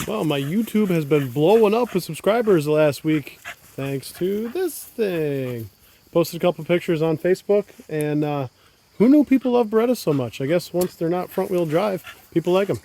Well, my YouTube has been blowing up with subscribers the last week thanks to this thing. Posted a couple pictures on Facebook, and who knew people love Beretta so much? I guess once they're not front-wheel drive, people like them.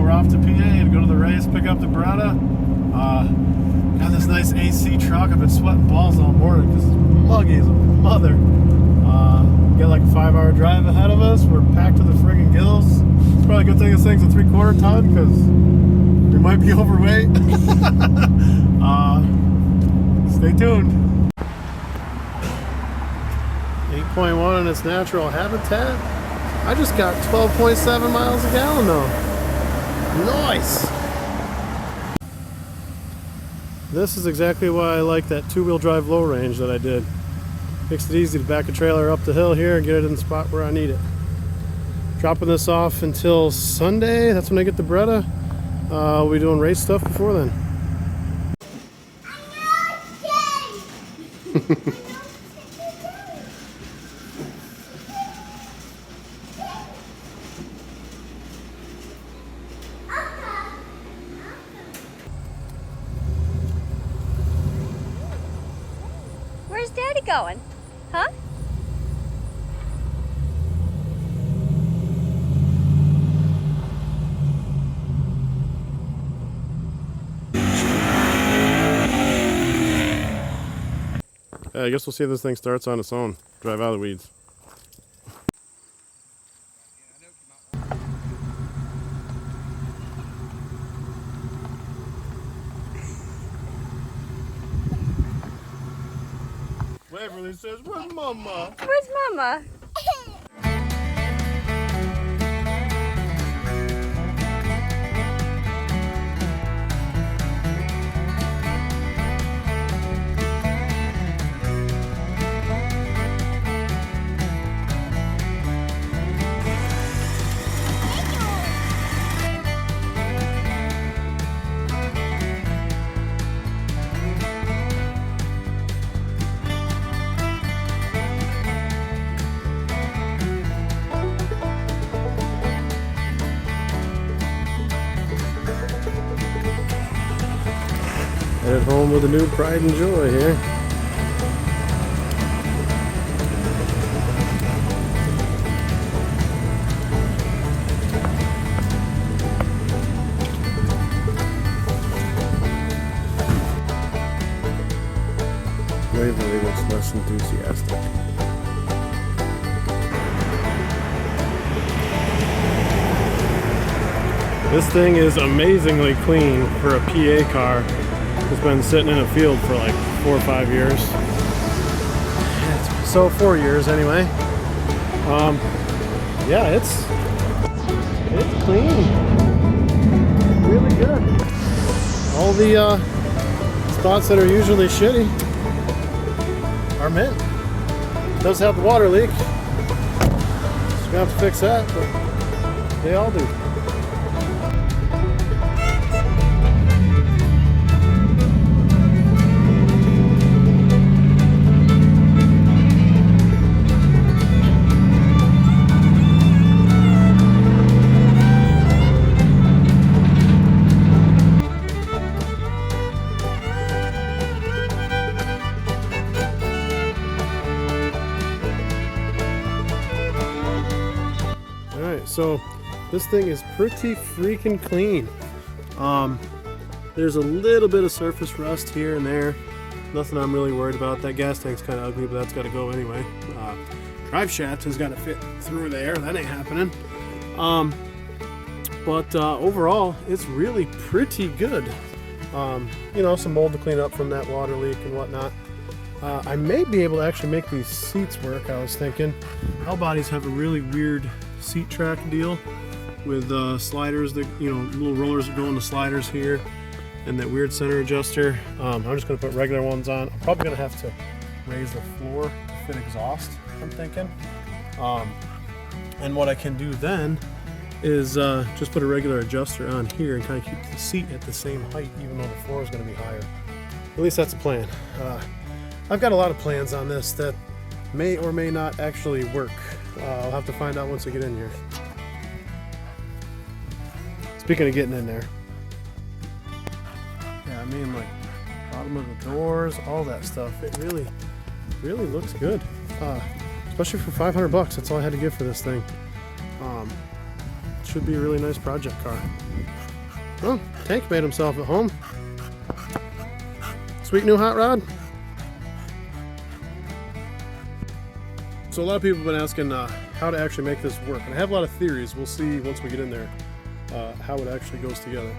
We're off to PA to go to the race, pick up the Beretta. Got this nice AC truck. I've been sweating balls all morning because it's muggy as a mother. Got like a 5-hour drive ahead of us. We're packed to the friggin' gills. It's probably a good thing this thing's a 3/4 ton because we might be overweight. Stay tuned. 8.1 in its natural habitat. I just got 12.7 miles a gallon though. Nice! This is exactly why I like that 2-wheel drive low range that I did. Makes it easy to back a trailer up the hill here and get it in the spot where I need it. Dropping this off until Sunday. That's when I get the Beretta. We'll be doing race stuff before then. Where's Daddy going? Huh? I guess we'll see if this thing starts on its own. Drive out of the weeds. Waverly says, "Where's Mama?" Where's Mama? Headed home with a new pride and joy here. Waverly looks less enthusiastic. This thing is amazingly clean for a PA car. It's been sitting in a field for like 4 or 5 years. So 4 years anyway. Yeah, it's clean. Really good. All the spots that are usually shitty are mint. It does have the water leak. Just gonna have to fix that, but they all do. So this thing is pretty freaking clean. There's a little bit of surface rust here and there. Nothing I'm really worried about. That gas tank's kind of ugly, but that's got to go anyway. Drive shaft has got to fit through there. That ain't happening. But overall, it's really pretty good. You know, some mold to clean up from that water leak and whatnot. I may be able to actually make these seats work, I was thinking. L bodies have a really weird seat track deal with sliders that, you know, little rollers that go in the sliders here, and that weird center adjuster. I'm just going to put regular ones on. I'm probably going to have to raise the floor to fit exhaust, I'm thinking. And what I can do then is just put a regular adjuster on here and kind of keep the seat at the same height, even though the floor is going to be higher. At least that's a plan. I've got a lot of plans on this that may or may not actually work. I'll have to find out once I get in here. Speaking of getting in there, yeah, I mean, like bottom of the doors, all that stuff. It really looks good, especially for $500. That's all I had to give for this thing. Should be a really nice project car. Oh, Tank made himself at home. Sweet new hot rod. So a lot of people have been asking how to actually make this work, and I have a lot of theories. We'll see once we get in there how it actually goes together.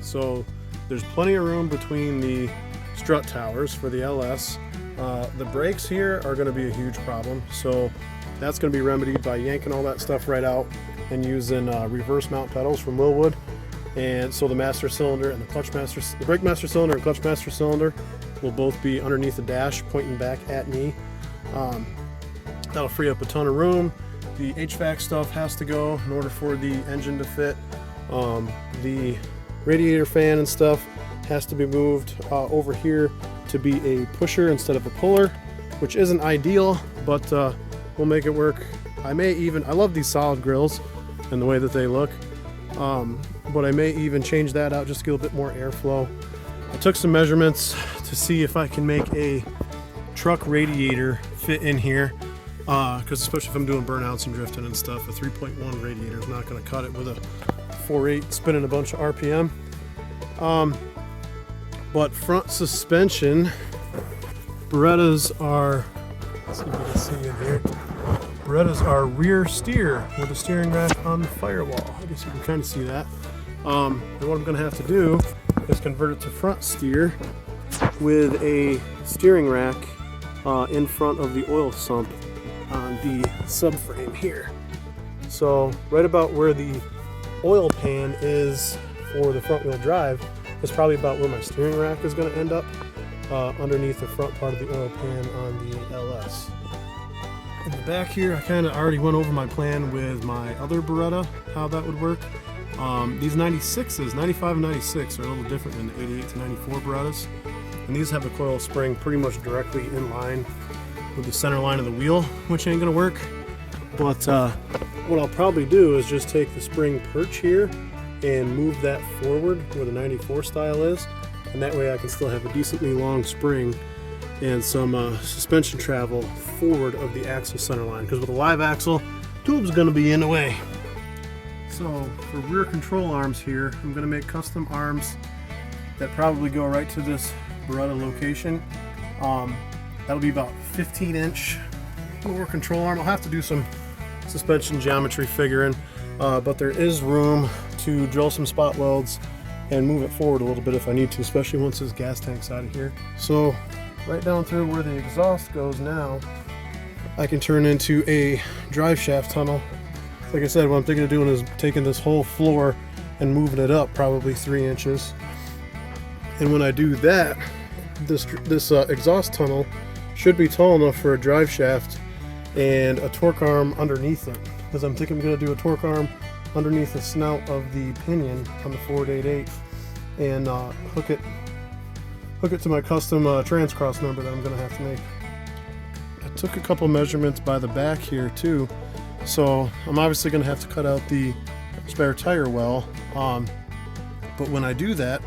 So there's plenty of room between the strut towers for the LS. The brakes here are going to be a huge problem, so that's going to be remedied by yanking all that stuff right out and using reverse mount pedals from Willwood. And so the master cylinder and the brake master cylinder and clutch master cylinder will both be underneath the dash, pointing back at me. That'll free up a ton of room. The HVAC stuff has to go in order for the engine to fit. The radiator fan and stuff has to be moved over here to be a pusher instead of a puller, which isn't ideal, but we'll make it work. I love these solid grills and the way that they look, but I may even change that out just to get a little bit more airflow. I took some measurements to see if I can make a truck radiator fit in here, because especially if I'm doing burnouts and drifting and stuff, a 3.1 radiator is not going to cut it with a 4.8 spinning a bunch of RPM. But front suspension, Berettas are, let's see if you can see in here, Berettas are rear steer with a steering rack on the firewall. I guess you can kind of see that. And what I'm going to have to do is convert it to front steer with a steering rack in front of the oil sump on the subframe here. So right about where the oil pan is for the front wheel drive is probably about where my steering rack is going to end up, underneath the front part of the oil pan on the LS. In the back here, I kind of already went over my plan with my other Beretta, how that would work. These 96s, 95 and 96, are a little different than the 88 to 94 Berettas. And these have the coil spring pretty much directly in line with the center line of the wheel, which ain't gonna work. But what I'll probably do is just take the spring perch here and move that forward where the 94 style is, and that way I can still have a decently long spring and some suspension travel forward of the axle center line, because with a live axle, tube's gonna be in the way. So for rear control arms here, I'm gonna make custom arms that probably go right to this Beretta location. That'll be about 15-inch lower control arm. I'll have to do some suspension geometry figuring, but there is room to drill some spot welds and move it forward a little bit if I need to, especially once this gas tank's out of here. So right down through where the exhaust goes now, I can turn into a drive shaft tunnel. Like I said, what I'm thinking of doing is taking this whole floor and moving it up probably 3 inches. And when I do that, this exhaust tunnel should be tall enough for a drive shaft and a torque arm underneath it, because I'm thinking I'm going to do a torque arm underneath the snout of the pinion on the Ford 88 and hook it to my custom trans-cross member that I'm going to have to make. I took a couple measurements by the back here too, so I'm obviously going to have to cut out the spare tire well, but when I do that,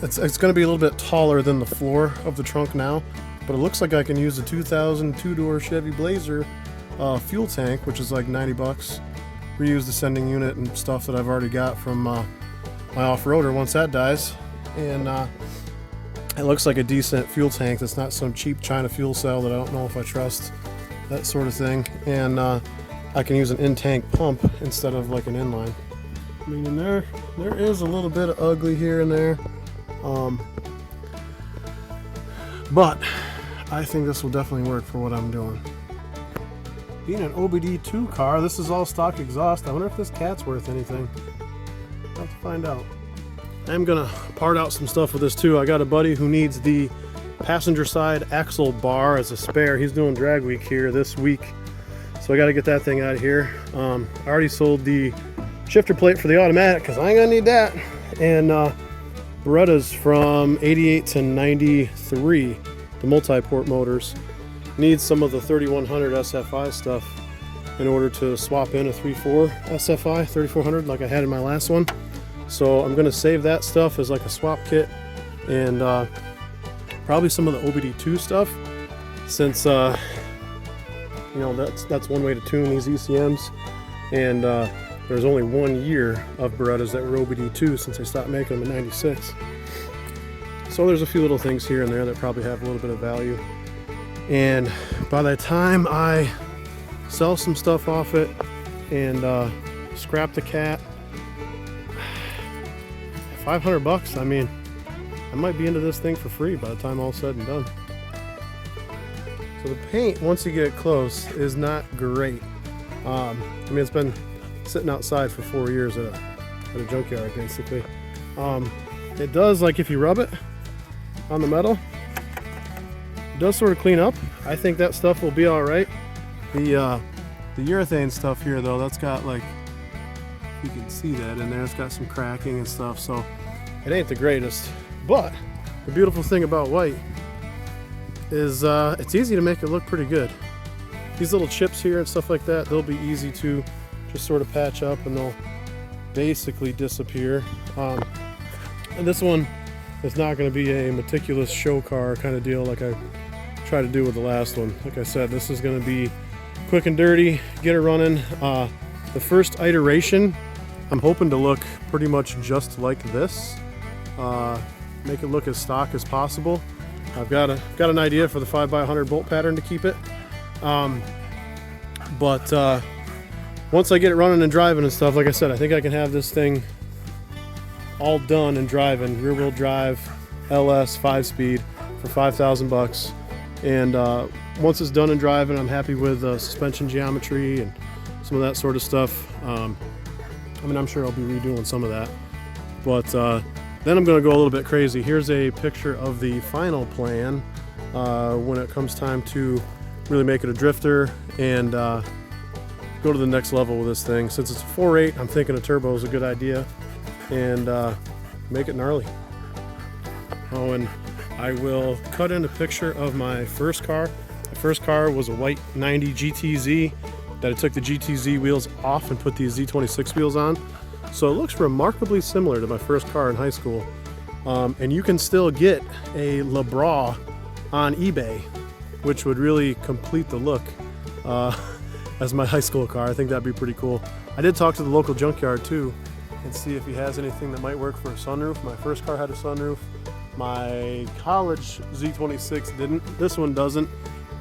it's going to be a little bit taller than the floor of the trunk now, but it looks like I can use a 2000 two-door Chevy Blazer fuel tank, which is like $90, reuse the sending unit and stuff that I've already got from my off-roader once that dies, and it looks like a decent fuel tank that's not some cheap China fuel cell that I don't know if I trust, that sort of thing. And I can use an in-tank pump instead of like an inline. I mean, there is a little bit of ugly here and there, but I think this will definitely work for what I'm doing. Being an OBD2 car, this is all stock exhaust. I wonder if this cat's worth anything. I'll have to find out. I'm gonna part out some stuff with this too. I got a buddy who needs the passenger side axle bar as a spare. He's doing drag week here this week, so I got to get that thing out of here. I already sold the shifter plate for the automatic because I ain't gonna need that. And Berettas from 88 to 93, the multi-port motors. Need some of the 3100 SFI stuff in order to swap in a 3.4 SFI 3400 like I had in my last one. So I'm gonna save that stuff as like a swap kit, and probably some of the OBD2 stuff, since you know, that's one way to tune these ECMs. And there's only 1 year of Berettas that were OBD2 since I stopped making them in '96. So there's a few little things here and there that probably have a little bit of value. And by the time I sell some stuff off it and scrap the cat, $500, I mean, I might be into this thing for free by the time all's said and done. So the paint, once you get it close, is not great. I mean, it's been sitting outside for 4 years at a junkyard, basically. It does, like if you rub it on the metal, it does sort of clean up. I think that stuff will be all right. The urethane stuff here, though, that's got, like, you can see that in there, it's got some cracking and stuff, so it ain't the greatest. But the beautiful thing about white is it's easy to make it look pretty good. These little chips here and stuff like that, they'll be easy to just sort of patch up and they'll basically disappear. And this one is not going to be a meticulous show car kind of deal like I tried to do with the last one. Like I said, this is going to be quick and dirty, get it running. The first iteration, I'm hoping to look pretty much just like this. Make it look as stock as possible. I've got an idea for the 5x100 bolt pattern to keep it. But once I get it running and driving and stuff, like I said, I think I can have this thing all done and driving, rear wheel drive, LS 5-speed for $5,000. And once it's done and driving, I'm happy with suspension geometry and some of that sort of stuff. I mean, I'm sure I'll be redoing some of that. But then I'm going to go a little bit crazy. Here's a picture of the final plan when it comes time to really make it a drifter and go to the next level with this thing. Since it's a 4.8, I'm thinking a turbo is a good idea, and make it gnarly. Oh, and I will cut in a picture of my first car. My first car was a white 90 GTZ that I took the GTZ wheels off and put these Z26 wheels on. So it looks remarkably similar to my first car in high school. And you can still get a LeBra on eBay, which would really complete the look as my high school car. I think that'd be pretty cool. I did talk to the local junkyard too and see if he has anything that might work for a sunroof. My first car had a sunroof. My college Z26 didn't. This one doesn't,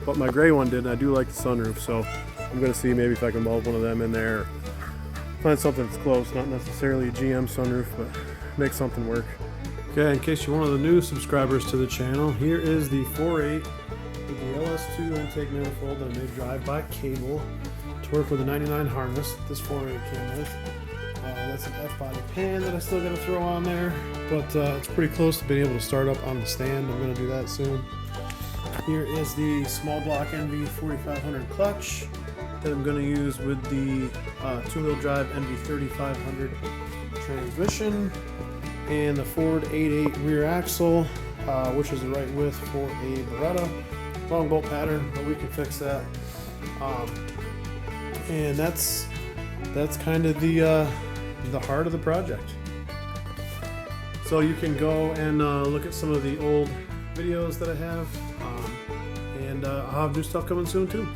but my gray one did, and I do like the sunroof. So I'm gonna see maybe if I can mold one of them in there. Find something that's close, not necessarily a GM sunroof, but make something work. Okay, in case you're one of the new subscribers to the channel, here is the 4.8 with the LS2 intake manifold that I made drive by cable to work with a 99 harness this 4.8 came with. That's an F-body pan that I still gotta throw on there, but it's pretty close to being able to start up on the stand. I'm gonna do that soon. Here is the small block NV 4500 clutch that I'm going to use with the two-wheel drive NV 3500 transmission, and the Ford 8.8 rear axle, which is the right width for a Beretta. Wrong bolt pattern, but we can fix that. And that's kind of the heart of the project. So you can go and look at some of the old videos that I have, and I'll have new stuff coming soon too.